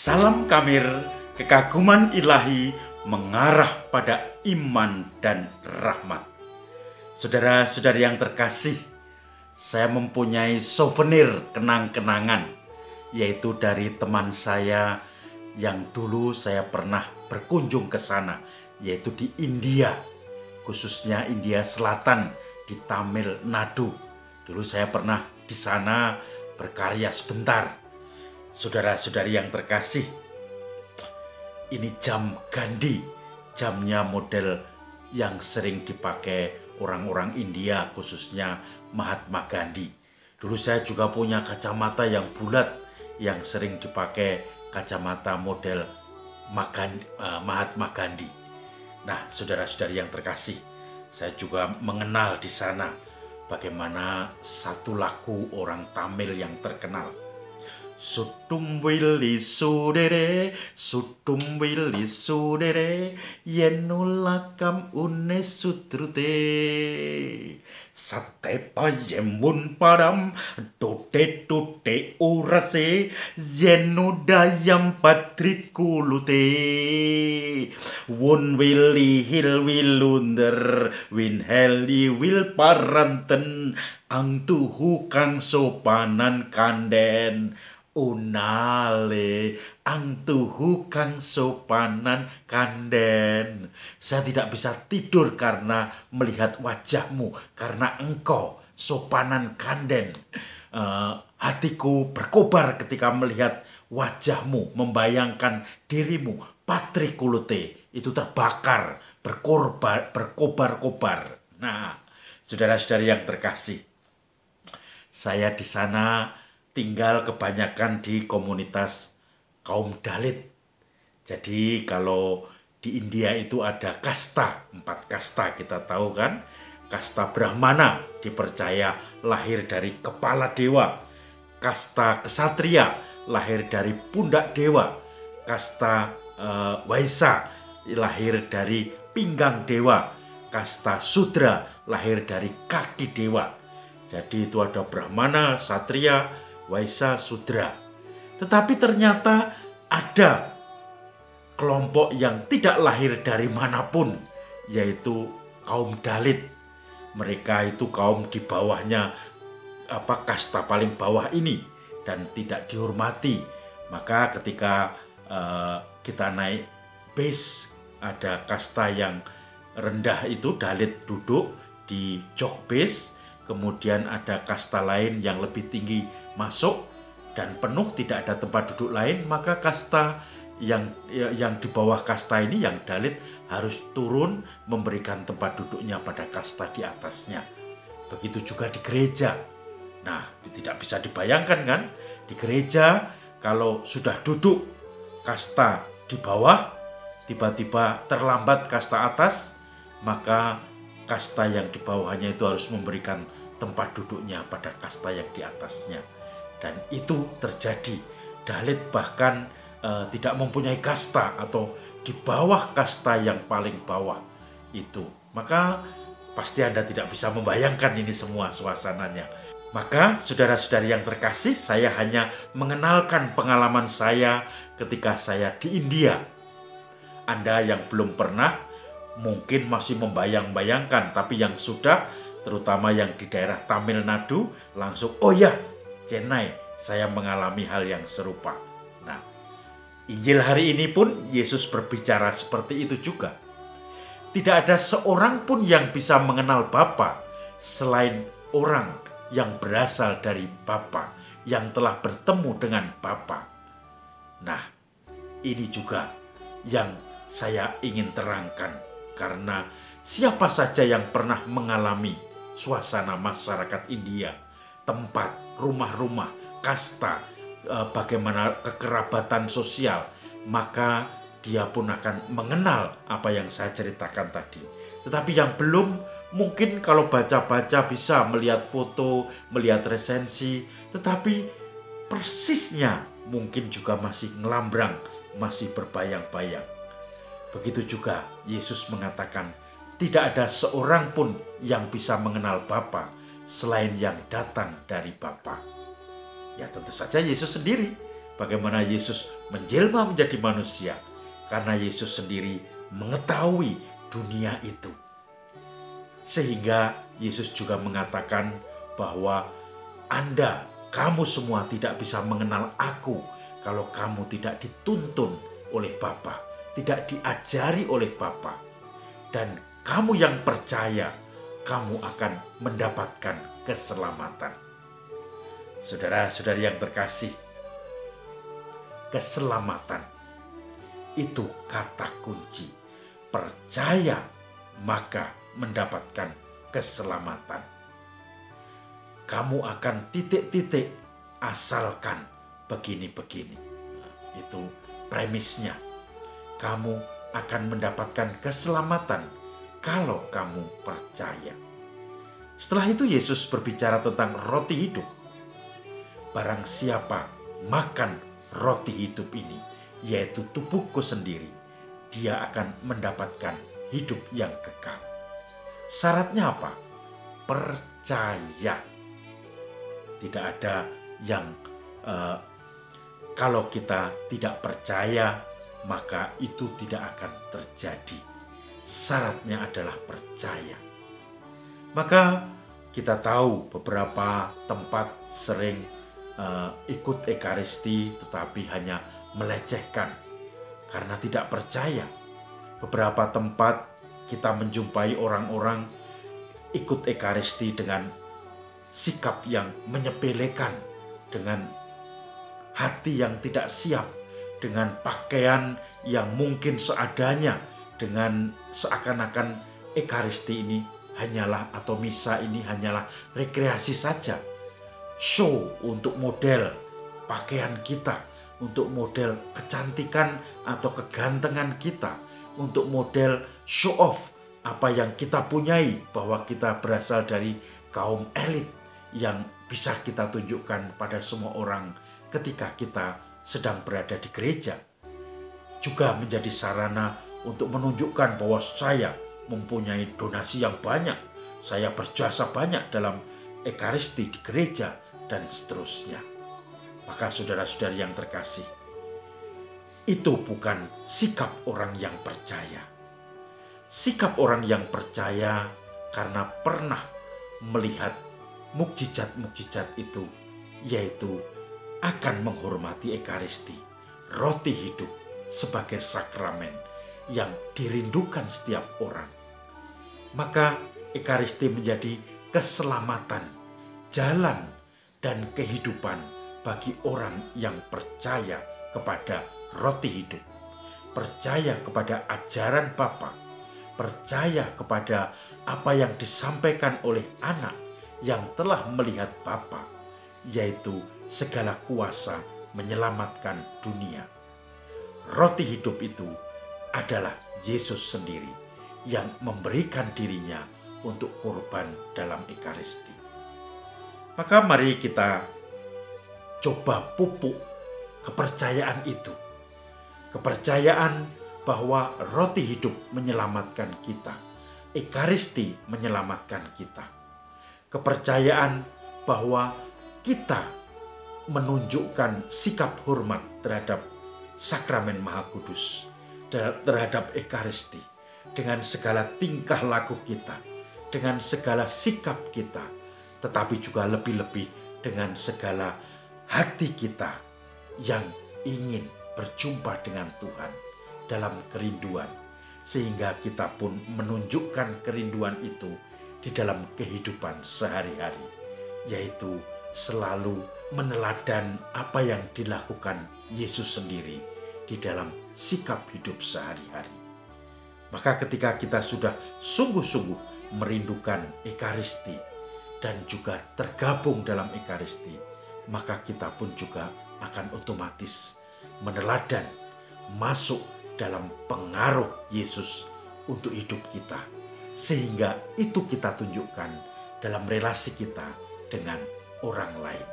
Salam Kamir, kekaguman ilahi mengarah pada iman dan rahmat. Saudara-saudari yang terkasih, saya mempunyai souvenir kenang-kenangan, yaitu dari teman saya yang dulu saya pernah berkunjung ke sana, yaitu di India, khususnya India Selatan, di Tamil Nadu. Dulu saya pernah di sana berkarya sebentar. Saudara-saudari yang terkasih, ini jam Gandhi, jamnya model yang sering dipakai orang-orang India, khususnya Mahatma Gandhi. Dulu saya juga punya kacamata yang bulat yang sering dipakai kacamata model Mahatma Gandhi. Nah, saudara-saudari yang terkasih, saya juga mengenal di sana bagaimana satu lagu orang Tamil yang terkenal. Sutum wili sudere, yenulakam une sutrute. Sate payem wun padam, tote urase, yenudayam patrikulute. Wun wili hil wilunder, win heli wil paranten, ang tuhu kang sopanan kanden. Unale ang tuhu kang sopanan kanden. Saya tidak bisa tidur karena melihat wajahmu, karena engkau sopanan kanden. Hatiku berkobar ketika melihat wajahmu, membayangkan dirimu, patrikulute, itu terbakar, berkobar-kobar. Nah, saudara-saudari yang terkasih, saya di sana tinggal kebanyakan di komunitas kaum Dalit. Jadi kalau di India itu ada kasta, 4 kasta kita tahu kan. Kasta Brahmana dipercaya lahir dari kepala dewa. Kasta Ksatria lahir dari pundak dewa. Kasta Waisya lahir dari pinggang dewa. Kasta Sudra lahir dari kaki dewa. Jadi itu ada Brahmana, Ksatria, Waisya, Sudra. Tetapi ternyata ada kelompok yang tidak lahir dari manapun, yaitu kaum Dalit. Mereka itu kaum di bawahnya kasta paling bawah ini dan tidak dihormati. Maka ketika kita naik bis, ada kasta yang rendah itu Dalit duduk di jok bis. Kemudian ada kasta lain yang lebih tinggi masuk dan penuh, tidak ada tempat duduk lain. Maka kasta yang di bawah kasta ini, yang Dalit, harus turun memberikan tempat duduknya pada kasta di atasnya. Begitu juga di gereja. Nah, tidak bisa dibayangkan kan? Di gereja kalau sudah duduk kasta di bawah, tiba-tiba terlambat kasta atas, maka kasta yang di bawahnya itu harus memberikan tempat duduknya pada kasta yang di atasnya. Dan itu terjadi. Dalit bahkan tidak mempunyai kasta atau di bawah kasta yang paling bawah itu. Maka pasti Anda tidak bisa membayangkan ini semua suasananya. Maka saudara-saudari yang terkasih, saya hanya mengenalkan pengalaman saya ketika saya di India. Anda yang belum pernah mungkin masih membayang-bayangkan, tapi yang sudah, terutama yang di daerah Tamil Nadu, langsung, oh ya, Chennai, saya mengalami hal yang serupa. Nah, Injil hari ini pun Yesus berbicara seperti itu juga. Tidak ada seorang pun yang bisa mengenal Bapa selain orang yang berasal dari Bapa, yang telah bertemu dengan Bapa. Nah, ini juga yang saya ingin terangkan. Karena siapa saja yang pernah mengalami suasana masyarakat India, tempat, rumah-rumah, kasta, bagaimana kekerabatan sosial, maka dia pun akan mengenal apa yang saya ceritakan tadi. Tetapi yang belum, mungkin kalau baca-baca bisa melihat foto, melihat resensi, tetapi persisnya mungkin juga masih ngelambrang, masih berbayang-bayang. Begitu juga Yesus mengatakan, tidak ada seorang pun yang bisa mengenal Bapa selain yang datang dari Bapa. Ya tentu saja Yesus sendiri bagaimana Yesus menjelma menjadi manusia, karena Yesus sendiri mengetahui dunia itu. Sehingga Yesus juga mengatakan bahwa kamu semua tidak bisa mengenal aku kalau kamu tidak dituntun oleh Bapa, tidak diajari oleh Bapa. Dan kamu yang percaya, kamu akan mendapatkan keselamatan. Saudara-saudari yang terkasih, keselamatan itu kata kunci. Percaya maka mendapatkan keselamatan. Kamu akan titik-titik asalkan begini-begini. Itu premisnya. Kamu akan mendapatkan keselamatan kalau kamu percaya. Setelah itu Yesus berbicara tentang roti hidup. Barang siapa makan roti hidup ini, yaitu tubuhku sendiri, dia akan mendapatkan hidup yang kekal. Syaratnya apa? Percaya. Tidak ada yang kalau kita tidak percaya, maka itu tidak akan terjadi. Syaratnya adalah percaya. Maka kita tahu beberapa tempat sering ikut Ekaristi tetapi hanya melecehkan karena tidak percaya. Beberapa tempat kita menjumpai orang-orang ikut Ekaristi dengan sikap yang menyepelekan, dengan hati yang tidak siap, dengan pakaian yang mungkin seadanya, dengan seakan-akan Ekaristi ini hanyalah atau misa ini hanyalah rekreasi saja. Show untuk model pakaian kita, untuk model kecantikan atau kegantengan kita, untuk model show off apa yang kita punyai, bahwa kita berasal dari kaum elit yang bisa kita tunjukkan pada semua orang ketika kita sedang berada di gereja. Juga menjadi sarana untuk menunjukkan bahwa saya mempunyai donasi yang banyak, saya berjasa banyak dalam Ekaristi di gereja, dan seterusnya. Maka saudara-saudari yang terkasih, itu bukan sikap orang yang percaya. Sikap orang yang percaya karena pernah melihat mukjizat-mukjizat itu, yaitu akan menghormati Ekaristi, roti hidup sebagai sakramen yang dirindukan setiap orang. Maka Ekaristi menjadi keselamatan, jalan dan kehidupan bagi orang yang percaya kepada roti hidup, percaya kepada ajaran Bapa, percaya kepada apa yang disampaikan oleh anak yang telah melihat Bapa, yaitu segala kuasa menyelamatkan dunia. Roti hidup itu adalah Yesus sendiri yang memberikan dirinya untuk korban dalam Ekaristi. Maka mari kita coba pupuk kepercayaan itu. Kepercayaan bahwa roti hidup menyelamatkan kita. Ekaristi menyelamatkan kita. Kepercayaan bahwa kita menunjukkan sikap hormat terhadap sakramen Maha Kudus, terhadap Ekaristi, dengan segala tingkah laku kita, dengan segala sikap kita, tetapi juga lebih-lebih dengan segala hati kita yang ingin berjumpa dengan Tuhan dalam kerinduan, sehingga kita pun menunjukkan kerinduan itu di dalam kehidupan sehari-hari, yaitu selalu meneladan apa yang dilakukan Yesus sendiri di dalam sikap hidup sehari-hari. Maka ketika kita sudah sungguh-sungguh merindukan Ekaristi dan juga tergabung dalam Ekaristi, maka kita pun juga akan otomatis meneladan, masuk dalam pengaruh Yesus untuk hidup kita, sehingga itu kita tunjukkan dalam relasi kita dengan orang lain,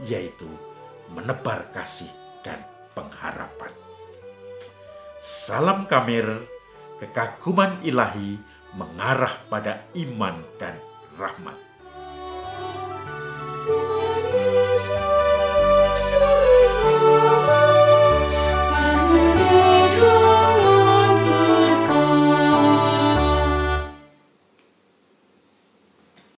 yaitu menebar kasih dan pengharapan. Salam Kamir, kekaguman ilahi mengarah pada iman dan rahmat.